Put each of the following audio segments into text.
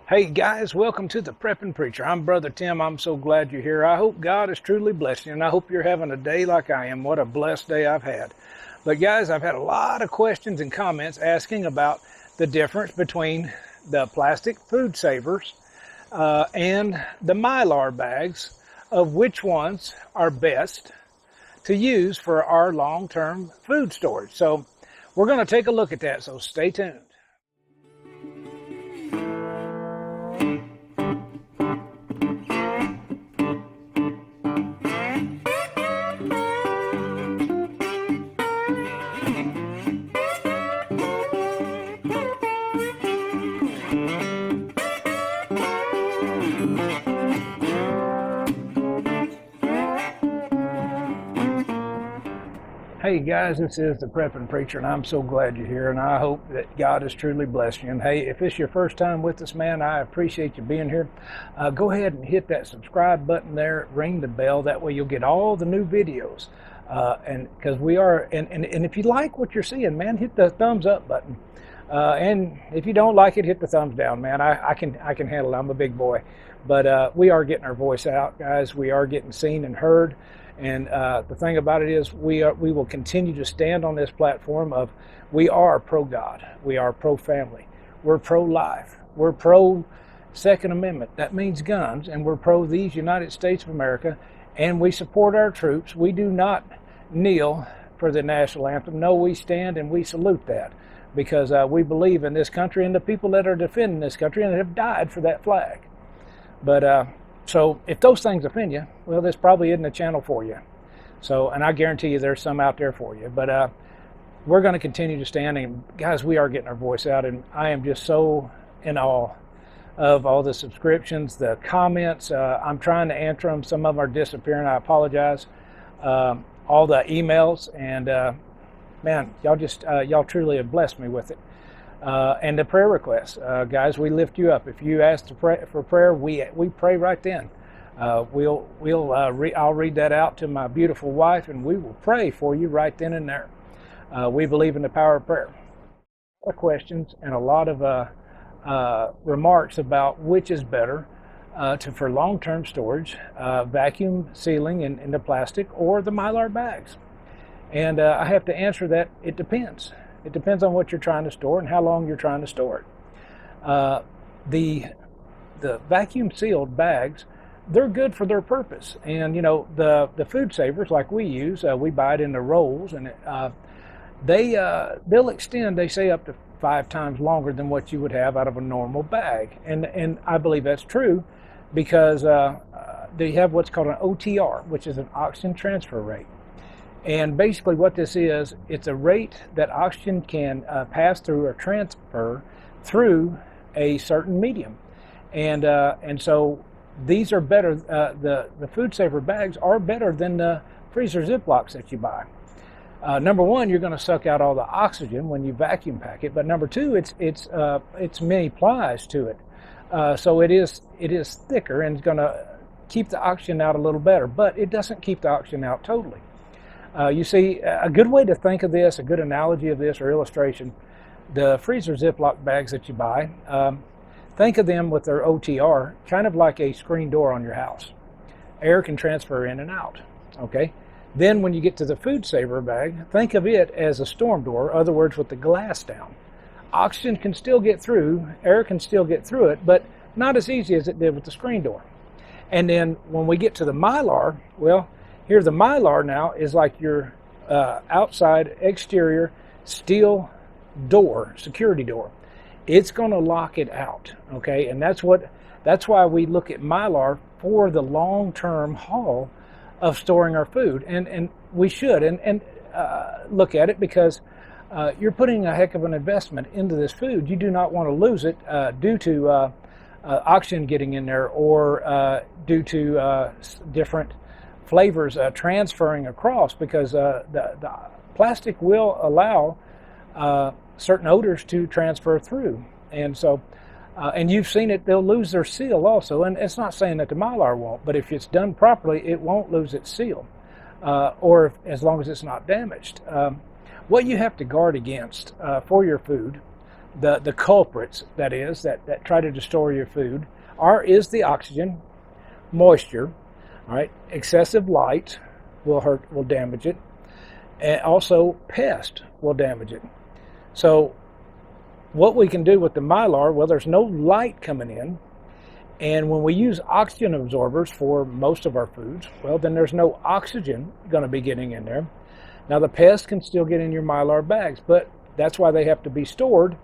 Hey guys, welcome to the Prepping Preacher. I'm Brother Tim. I'm so glad you're here. I hope God has truly blessed you, and I hope you're having a day like I am. What a blessed day I've had. But guys, I've had a lot of questions and comments asking about the difference between the plastic food savers and the Mylar bags, of which ones are best to use for our long-term food storage. So we're going to take a look at that, so stay tuned. Hey guys, this is the Prepping Preacher, and I'm so glad you're here, and I hope that God has truly blessed you. And hey, if it's your first time with us, man, I appreciate you being here. Go ahead and hit that subscribe button there, ring the bell. That way you'll get all the new videos. And because we are, and if you like what you're seeing, man, hit the thumbs up button. And if you don't like it, hit the thumbs down, man. I can handle it. I'm a big boy. But we are getting our voice out, guys. We are getting seen and heard. And the thing about it is we will continue to stand on this platform of we are pro-God. We are pro-family. We're pro-life. We're pro-Second Amendment. That means guns. And we're pro these United States of America. And we support our troops. We do not kneel for the national anthem. No, we stand and we salute that. Because we believe in this country and the people that are defending this country and have died for that flag. But so if those things offend you, well, this probably isn't a channel for you. So, and I guarantee you there's some out there for you. But we're going to continue to stand. And guys, we are getting our voice out. And I am just so in awe of all the subscriptions, the comments. I'm trying to answer them. Some of them are disappearing. I apologize. All the emails. And man, y'all truly have blessed me with it. And the prayer requests, guys, we lift you up. If you ask for prayer, we pray right then. I'll read that out to my beautiful wife, and we will pray for you right then and there. We believe in the power of prayer. A lot of questions and a lot of remarks about which is better for long-term storage, vacuum sealing in the plastic or the Mylar bags. And I have to answer that it depends. It depends on what you're trying to store and how long you're trying to store it. The vacuum sealed bags, they're good for their purpose. And you know, the food savers like we use, we buy it in the rolls, and they'll extend, they say, up to 5 times longer than what you would have out of a normal bag. And I believe that's true because they have what's called an OTR, which is an oxygen transfer rate. And basically what this is, it's a rate that oxygen can pass through or transfer through a certain medium. And so these are better, the food saver bags are better than the freezer Ziplocs that you buy. Number one, you're going to suck out all the oxygen when you vacuum pack it. But number two, it's many plies to it. So it is thicker and it's going to keep the oxygen out a little better, but it doesn't keep the oxygen out totally. You see, a good way to think of this, a good analogy of this or illustration, the freezer Ziploc bags that you buy, think of them with their OTR kind of like a screen door on your house. Air can transfer in and out, okay? Then when you get to the food saver bag, think of it as a storm door, in other words, with the glass down. Oxygen can still get through, air can still get through it, but not as easy as it did with the screen door. And then when we get to the Mylar, well, here, the Mylar now is like your outside exterior steel door, security door. It's going to lock it out, okay? And that's why we look at Mylar for the long-term haul of storing our food, and we should and look at it because you're putting a heck of an investment into this food. You do not want to lose it due to oxygen getting in there or due to different flavors transferring across, because the plastic will allow certain odors to transfer through. And so, and you've seen it, they'll lose their seal also. And it's not saying that the Mylar won't, but if it's done properly, it won't lose its seal, as long as it's not damaged. What you have to guard against for your food the culprits, that try to destroy your food, is the oxygen, moisture, all right, excessive light will damage it, and also pest will damage it. So what we can do with the Mylar, well, there's no light coming in, and when we use oxygen absorbers for most of our foods, well, then there's no oxygen going to be getting in there. Now, the pests can still get in your Mylar bags, but that's why they have to be stored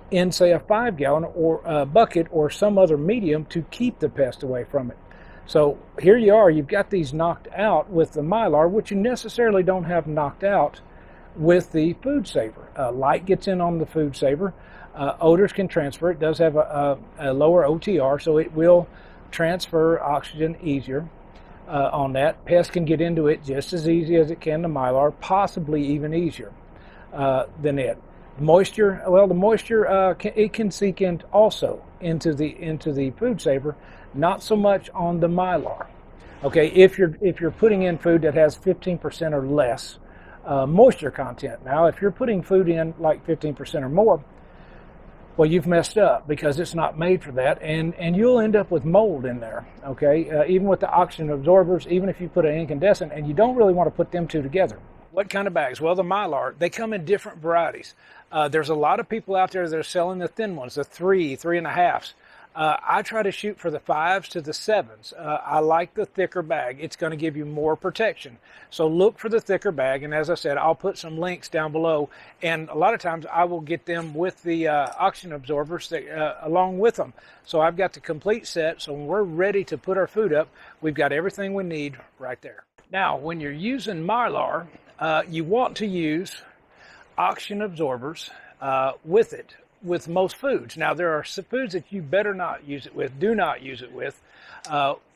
in, say, a 5-gallon or a bucket or some other medium to keep the pest away from it. So here you are, you've got these knocked out with the Mylar, which you necessarily don't have knocked out with the Food Saver. Light gets in on the Food Saver. Odors can transfer. It does have a lower OTR, so it will transfer oxygen easier on that. Pests can get into it just as easy as it can the Mylar, possibly even easier than it. Moisture, well, the moisture it can seek in also into the Food Saver, not so much on the Mylar. Okay, if you're putting in food that has 15% or less moisture content. Now, if you're putting food in like 15% or more, well, you've messed up because it's not made for that, and you'll end up with mold in there. Okay, even with the oxygen absorbers, even if you put an incandescent, and you don't really want to put them two together. What kind of bags? Well, the Mylar, they come in different varieties. There's a lot of people out there that are selling the thin ones, the 3.5s. I try to shoot for the 5s to the 7s. I like the thicker bag. It's going to give you more protection. So look for the thicker bag, and as I said, I'll put some links down below, and a lot of times I will get them with the oxygen absorbers along with them. So I've got the complete set, so when we're ready to put our food up, we've got everything we need right there. Now, when you're using Mylar, you want to use oxygen absorbers with it, with most foods. Now, there are some foods that you better not use it with, do not use it with.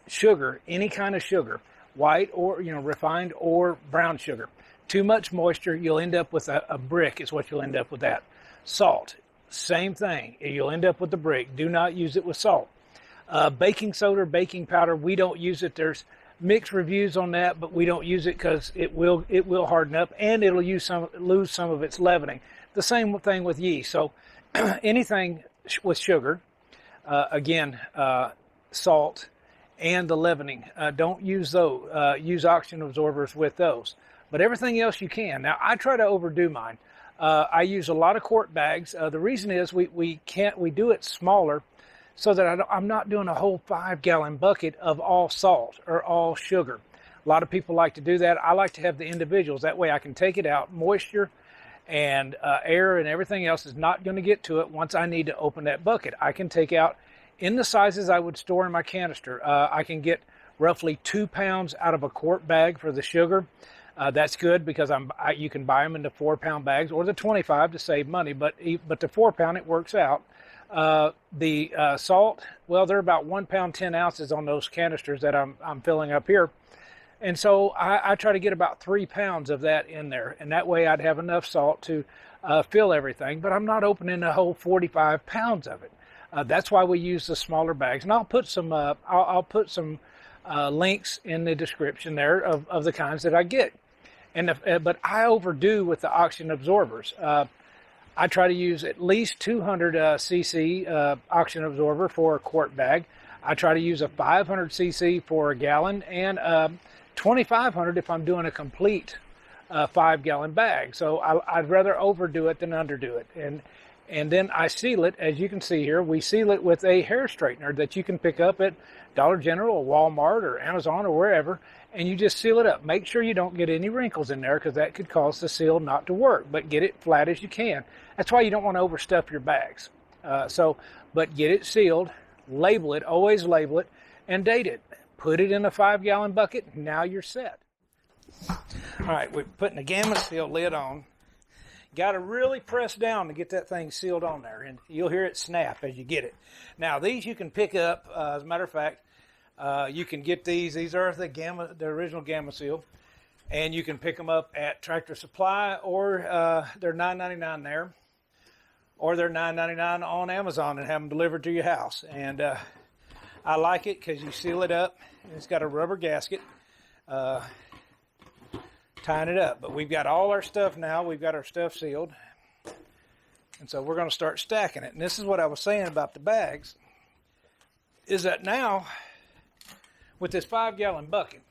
Sugar, any kind of sugar, white or refined or brown sugar. Too much moisture, you'll end up with a brick is what you'll end up with that. Salt, same thing. You'll end up with the brick. Do not use it with salt. Baking soda, baking powder, we don't use it. There's mixed reviews on that, but we don't use it because it will harden up and it'll lose some of its leavening. The same thing with yeast. So anything with sugar, again, salt, and the leavening, don't use those. Use oxygen absorbers with those. But everything else you can. Now, I try to overdo mine. I use a lot of quart bags. The reason is we do it smaller so that I'm not doing a whole 5-gallon bucket of all salt or all sugar. A lot of people like to do that. I like to have the individuals. That way I can take it out. Moisture and air and everything else is not going to get to it once I need to open that bucket. I can take out in the sizes I would store in my canister. I can get roughly 2 pounds out of a quart bag for the sugar. That's good because you can buy them in the 4-pound bags or the 25 to save money, but the 4-pound, it works out. The salt, well, they're about 1 pound 10 ounces on those canisters that I'm filling up here. And so I try to get about 3 pounds of that in there, and that way I'd have enough salt to fill everything, but I'm not opening a whole 45 pounds of it. That's why we use the smaller bags, and I'll put some links in the description there of the kinds that I get. But I overdo with the oxygen absorbers. I try to use at least 200 cc oxygen absorber for a quart bag. I try to use a 500 cc for a gallon and 2,500 if I'm doing a complete 5-gallon bag. So I'd rather overdo it than underdo it. And then I seal it, as you can see here. We seal it with a hair straightener that you can pick up at Dollar General or Walmart or Amazon or wherever, and you just seal it up. Make sure you don't get any wrinkles in there because that could cause the seal not to work, but get it flat as you can. That's why you don't want to overstuff your bags. But get it sealed, label it, always label it, and date it. Put it in a 5-gallon bucket, now you're set. All right, we're putting the Gamma Seal lid on. Got to really press down to get that thing sealed on there, and you'll hear it snap as you get it. Now, these you can pick up. As a matter of fact, you can get these. These are the original Gamma Seal, and you can pick them up at Tractor Supply, or they're $9.99 there, or they're $9.99 on Amazon and have them delivered to your house. And I like it because you seal it up. It's got a rubber gasket. Tying it up, but we've got all our stuff now. We've got our stuff sealed. And so we're going to start stacking it. And this is what I was saying about the bags, is that now with this 5-gallon bucket,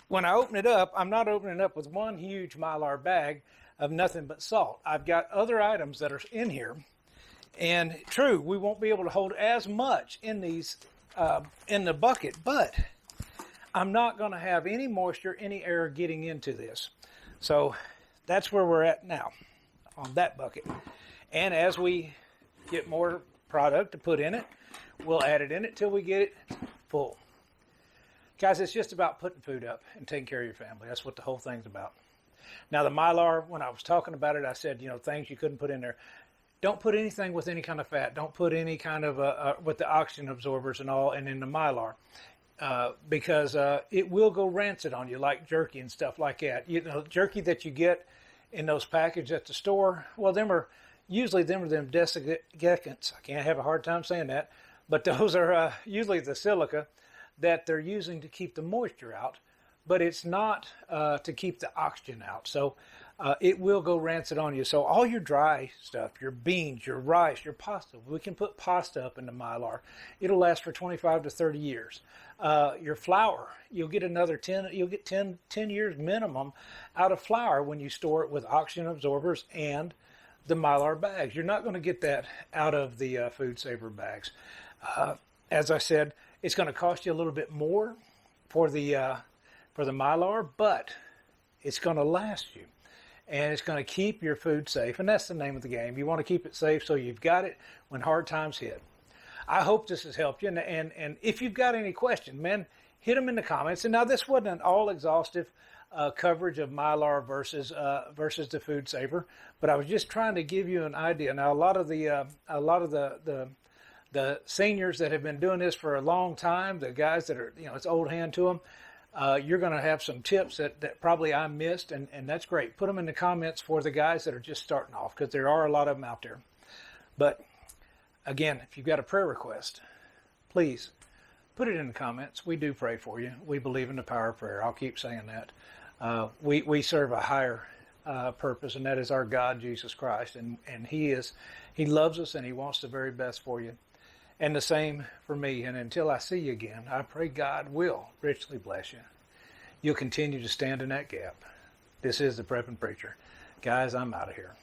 when I open it up, I'm not opening it up with one huge Mylar bag of nothing but salt. I've got other items that are in here. And true, we won't be able to hold as much in these in the bucket, but I'm not going to have any moisture, any air getting into this. So that's where we're at now on that bucket. And as we get more product to put in it, we'll add it in it till we get it full. Guys, it's just about putting food up and taking care of your family. That's what the whole thing's about. Now, the Mylar, when I was talking about it, I said, you know, things you couldn't put in there. Don't put anything with any kind of fat. Don't put any kind of, with the oxygen absorbers and all, and in the Mylar. Because it will go rancid on you, like jerky and stuff like that. You know, jerky that you get in those packages at the store, well, them desiccants. I can't have a hard time saying that, but those are usually the silica that they're using to keep the moisture out, but it's not to keep the oxygen out. So it will go rancid on you. So all your dry stuff, your beans, your rice, your pasta, we can put pasta up in the Mylar. It'll last for 25 to 30 years. Your flour, you'll get 10 years minimum out of flour when you store it with oxygen absorbers and the Mylar bags. You're not going to get that out of the Food Saver bags. As I said, it's going to cost you a little bit more for the Mylar, but it's going to last you. And it's going to keep your food safe. And that's the name of the game. You want to keep it safe so you've got it when hard times hit. I hope this has helped you. And if you've got any questions, man, hit them in the comments. And now this wasn't an all-exhaustive coverage of Mylar versus the Food Saver, but I was just trying to give you an idea. Now, a lot of the seniors that have been doing this for a long time, the guys that are, you know, it's old hand to them, you're going to have some tips that probably I missed, and that's great. Put them in the comments for the guys that are just starting off, because there are a lot of them out there. But again, if you've got a prayer request, please put it in the comments. We do pray for you. We believe in the power of prayer. I'll keep saying that. We serve a higher purpose, and that is our God, Jesus Christ, and He loves us, and He wants the very best for you. And the same for me. And until I see you again, I pray God will richly bless you. You'll continue to stand in that gap. This is the Prepping Preacher. Guys, I'm out of here.